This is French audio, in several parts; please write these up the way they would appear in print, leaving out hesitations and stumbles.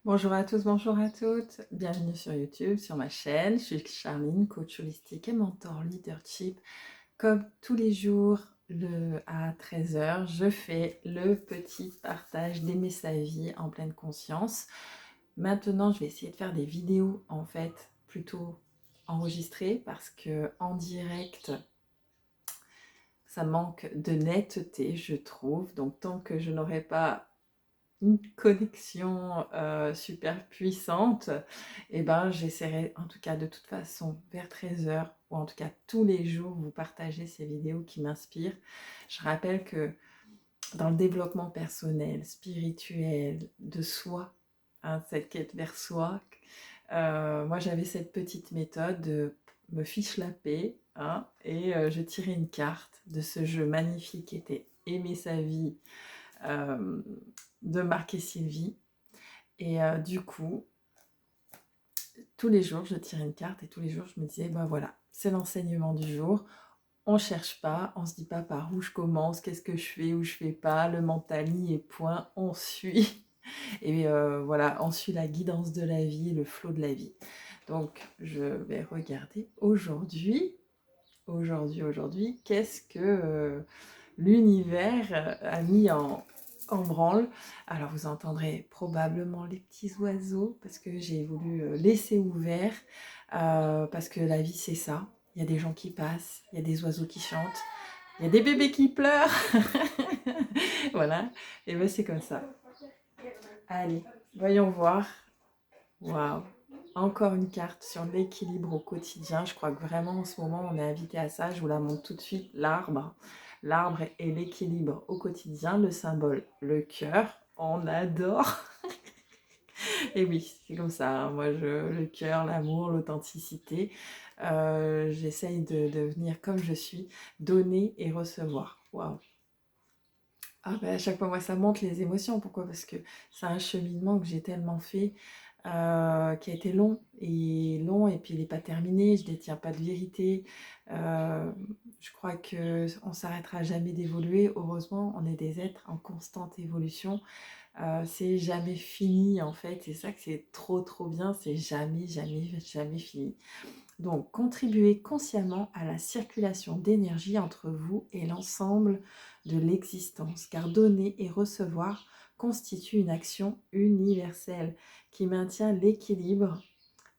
Bonjour à tous, bonjour à toutes. Bienvenue sur YouTube, sur ma chaîne. Je suis Charline, coach holistique et mentor leadership. Comme tous les jours, à 13 heures, je fais le petit partage d'aimer sa vie en pleine conscience. Maintenant, je vais essayer de faire des vidéos en fait plutôt enregistrées parce que en direct, ça manque de netteté, je trouve. Donc tant que je n'aurai pas une connexion super puissante, et ben j'essaierai en tout cas de toute façon vers 13 heures ou en tout cas tous les jours vous partager ces vidéos qui m'inspirent. Je rappelle que dans le développement personnel, spirituel, de soi, hein, cette quête vers soi, moi j'avais cette petite méthode de me fiche la paix, hein, et je tirais une carte de ce jeu magnifique qui était Aimer sa vie, euh, de Marc et Sylvie. Et du coup, tous les jours, je tirais une carte et tous les jours, je me disais, ben voilà, c'est l'enseignement du jour. On cherche pas, on se dit pas par où je commence, qu'est-ce que je fais, où je fais pas, le mental y est point, on suit. Et voilà, on suit la guidance de la vie, le flot de la vie. Donc, je vais regarder aujourd'hui, qu'est-ce que l'univers a mis en branle. Alors vous entendrez probablement les petits oiseaux parce que j'ai voulu laisser ouvert parce que la vie c'est ça. Il y a des gens qui passent, il y a des oiseaux qui chantent, il y a des bébés qui pleurent. Voilà, et bien c'est comme ça. Allez, voyons voir. Waouh, encore une carte sur l'équilibre au quotidien. Je crois que vraiment en ce moment on est invité à ça. Je vous la montre tout de suite. L'arbre. L'arbre et l'équilibre au quotidien. Le symbole, le cœur. On adore. Et oui, c'est comme ça, hein. Moi, le cœur, l'amour, l'authenticité. J'essaye de venir comme je suis, donner et recevoir. Waouh. Ah ben, à chaque fois, moi, ça monte les émotions. Pourquoi? Parce que c'est un cheminement que j'ai tellement fait, qui a été long, et puis il n'est pas terminé. Je ne détiens pas de vérité. Euh, je crois qu'on ne s'arrêtera jamais d'évoluer. Heureusement, on est des êtres en constante évolution. C'est jamais fini, en fait. C'est ça que c'est trop, trop bien. C'est jamais, jamais, jamais fini. Donc, contribuez consciemment à la circulation d'énergie entre vous et l'ensemble de l'existence, car donner et recevoir constitue une action universelle qui maintient l'équilibre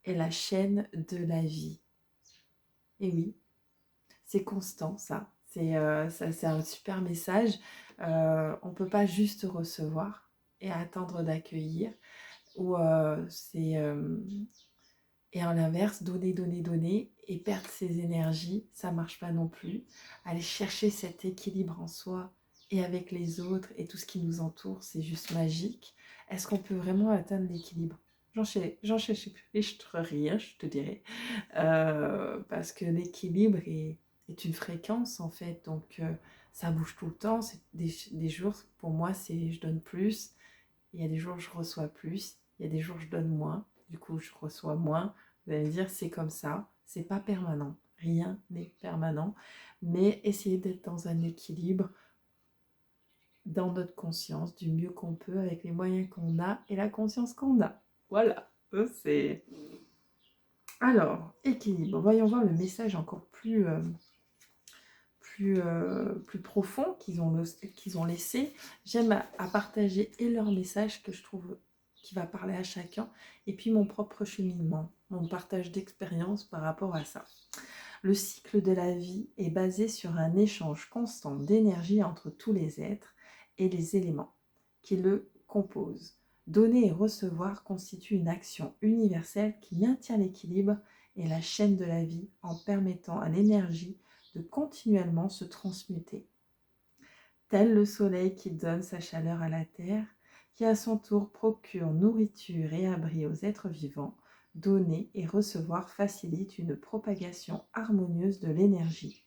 et la chaîne de la vie. Et oui, c'est constant ça. C'est un super message. On ne peut pas juste recevoir et attendre d'accueillir. Ou et à l'inverse, donner, donner, donner et perdre ses énergies, ça marche pas non plus. Aller chercher cet équilibre en soi et avec les autres et tout ce qui nous entoure, c'est juste magique. Est-ce qu'on peut vraiment atteindre l'équilibre? J'en cherche rien, je te dirais. Parce que l'équilibre est une fréquence en fait, donc ça bouge tout le temps. C'est des jours, pour moi, c'est je donne plus. Il y a des jours où je reçois plus, il y a des jours où je donne moins, du coup je reçois moins. Vous allez me dire c'est comme ça, c'est pas permanent, rien n'est permanent, mais essayez d'être dans un équilibre dans notre conscience du mieux qu'on peut avec les moyens qu'on a et la conscience qu'on a. Voilà, ça, c'est... Alors, équilibre, voyons voir le message encore plus profond qu'ils ont laissé. J'aime à partager et leur message que je trouve qui va parler à chacun, et puis mon propre cheminement, mon partage d'expérience par rapport à ça. Le cycle de la vie est basé sur un échange constant d'énergie entre tous les êtres et les éléments qui le composent. Donner et recevoir constitue une action universelle qui maintient l'équilibre et la chaîne de la vie en permettant à l'énergie de continuellement se transmuter. Tel le soleil qui donne sa chaleur à la terre, qui à son tour procure nourriture et abri aux êtres vivants, donner et recevoir facilite une propagation harmonieuse de l'énergie.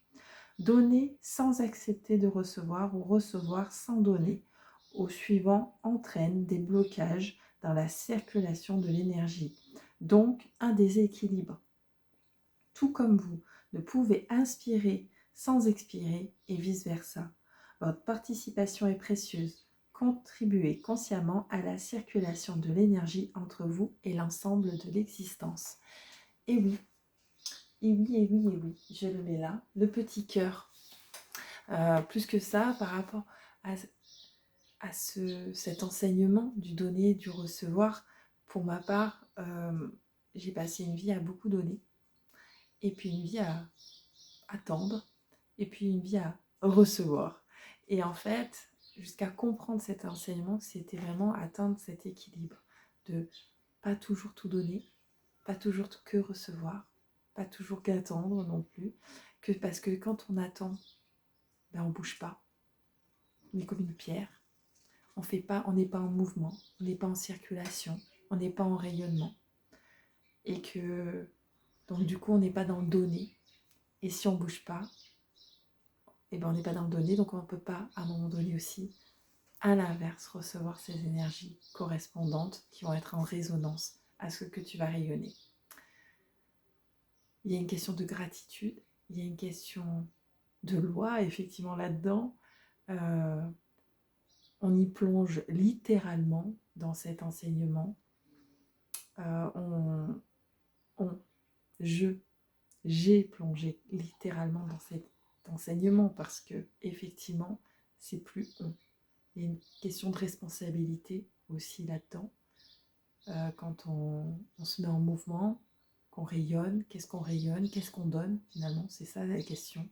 Donner sans accepter de recevoir ou recevoir sans donner, au suivant entraîne des blocages dans la circulation de l'énergie, donc un déséquilibre. Tout comme vous ne pouvez inspirer sans expirer et vice-versa. Votre participation est précieuse. contribuer consciemment à la circulation de l'énergie entre vous et l'ensemble de l'existence. Et oui, et oui, et oui, et oui, je le mets là, le petit cœur. Plus que ça, par rapport à cet enseignement du donner, du recevoir, pour ma part, j'ai passé une vie à beaucoup donner, et puis une vie à attendre, et puis une vie à recevoir. Et en fait, jusqu'à comprendre cet enseignement, c'était vraiment atteindre cet équilibre de pas toujours tout donner, pas toujours que recevoir, pas toujours qu'attendre non plus, parce que quand on attend, ben on bouge pas, on est comme une pierre, on n'est pas en mouvement, on n'est pas en circulation, on n'est pas en rayonnement, et que donc du coup on n'est pas dans le donner, et si on bouge pas, et ben on n'est pas dans le donner, donc on ne peut pas à un moment donné aussi, à l'inverse, recevoir ces énergies correspondantes qui vont être en résonance à ce que tu vas rayonner. Il y a une question de gratitude, il y a une question de loi, effectivement, là-dedans. On y plonge littéralement dans cet enseignement. J'ai plongé littéralement dans cet enseignement parce que, effectivement, c'est plus on. Il y a une question de responsabilité aussi là-dedans. Quand on se met en mouvement, qu'on rayonne, qu'est-ce qu'on donne finalement, c'est ça la question.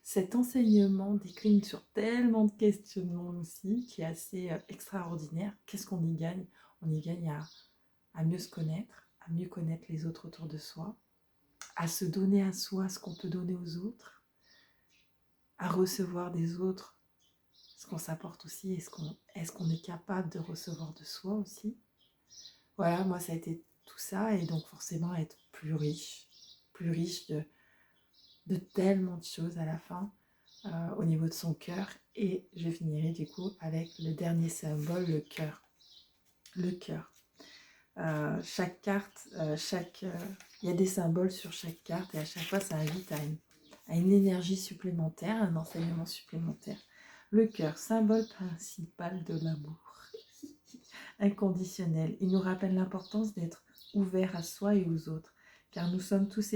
Cet enseignement décline sur tellement de questionnements aussi, qui est assez extraordinaire. Qu'est-ce qu'on y gagne? On y gagne à mieux se connaître, à mieux connaître les autres autour de soi, à se donner à soi ce qu'on peut donner aux autres, à recevoir des autres ce qu'on s'apporte aussi, est-ce qu'on est capable de recevoir de soi aussi. Voilà, moi ça a été tout ça, et donc forcément être plus riche de tellement de choses à la fin, au niveau de son cœur. Et je finirai du coup avec le dernier symbole, le cœur. Le cœur. Chaque carte, il y a des symboles sur chaque carte, et à chaque fois ça invite à une énergie supplémentaire, un enseignement supplémentaire. Le cœur, symbole principal de l'amour inconditionnel. Il nous rappelle l'importance d'être ouvert à soi et aux autres, car nous sommes tous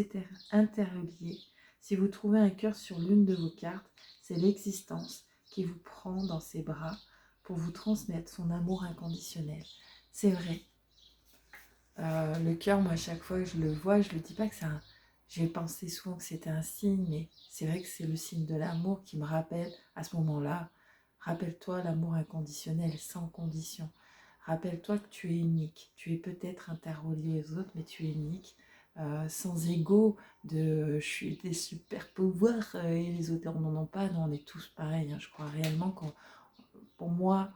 interreliés. Si vous trouvez un cœur sur l'une de vos cartes, c'est l'existence qui vous prend dans ses bras pour vous transmettre son amour inconditionnel. C'est vrai. Le cœur, moi, à chaque fois que je le vois, je ne le dis pas que c'est un... J'ai pensé souvent que c'était un signe, mais c'est vrai que c'est le signe de l'amour qui me rappelle, à ce moment-là, rappelle-toi l'amour inconditionnel, sans condition. Rappelle-toi que tu es unique. Tu es peut-être interrelié aux autres, mais tu es unique. Sans ego, je suis des super pouvoirs et les autres n'en ont pas. Non, on est tous pareils. Je crois réellement que pour moi,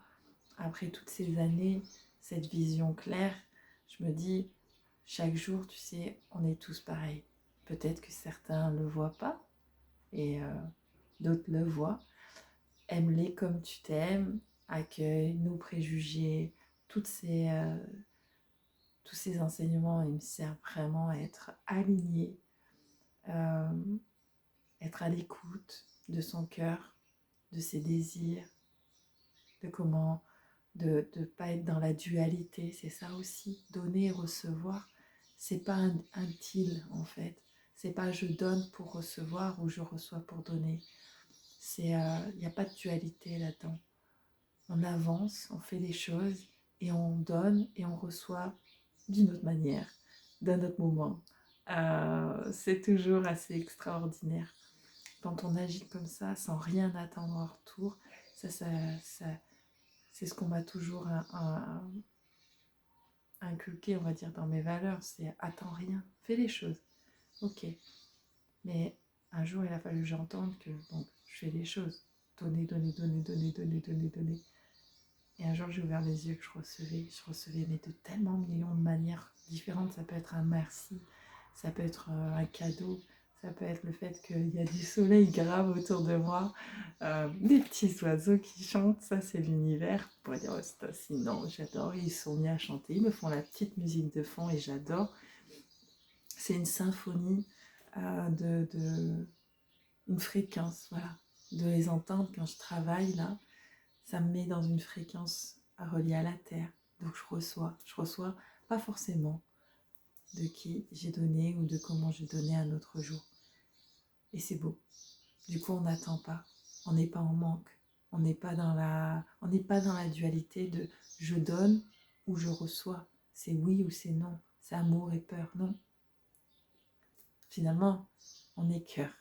après toutes ces années, cette vision claire, je me dis, chaque jour, tu sais, on est tous pareils. Peut-être que certains ne le voient pas, et d'autres le voient. Aime-les comme tu t'aimes, accueille nos préjugés, tous ces enseignements, ils me servent vraiment à être alignée, être à l'écoute de son cœur, de ses désirs, de comment, de ne pas être dans la dualité, c'est ça aussi, donner et recevoir. C'est pas un deal en fait, c'est pas je donne pour recevoir ou je reçois pour donner. Il n'y a pas de dualité là-dedans. On avance, on fait les choses et on donne et on reçoit d'une autre manière, d'un autre moment. C'est toujours assez extraordinaire. Quand on agit comme ça, sans rien attendre en retour, ça c'est ce qu'on m'a toujours inculqué, on va dire, dans mes valeurs. C'est attends rien, fais les choses. Ok. Mais un jour, il a fallu que j'entende que donc, je fais les choses. Donner, donner, donner, donner, donner, donner, donner. Et un jour, j'ai ouvert les yeux que je recevais, mais de tellement millions de manières différentes. Ça peut être un merci, ça peut être un cadeau, ça peut être le fait qu'il y a du soleil grave autour de moi, des petits oiseaux qui chantent, ça c'est l'univers. On pourrait dire, oh, c'est fascinant, j'adore, ils sont mis à chanter, ils me font la petite musique de fond et j'adore. C'est une symphonie, une fréquence, voilà, de les entendre quand je travaille là. ça me met dans une fréquence reliée à la terre. Donc je reçois pas forcément de qui j'ai donné ou de comment j'ai donné un autre jour. Et c'est beau. Du coup, on n'attend pas, on n'est pas en manque, on n'est pas dans la dualité de je donne ou je reçois. C'est oui ou c'est non, c'est amour et peur, non. Finalement, on est cœur.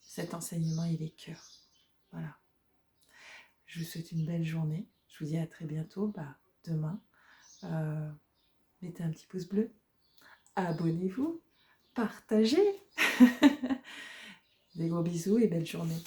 Cet enseignement, il est cœur. Voilà. Je vous souhaite une belle journée. Je vous dis à très bientôt, demain. Mettez un petit pouce bleu. Abonnez-vous. Partagez. Des gros bisous et belle journée.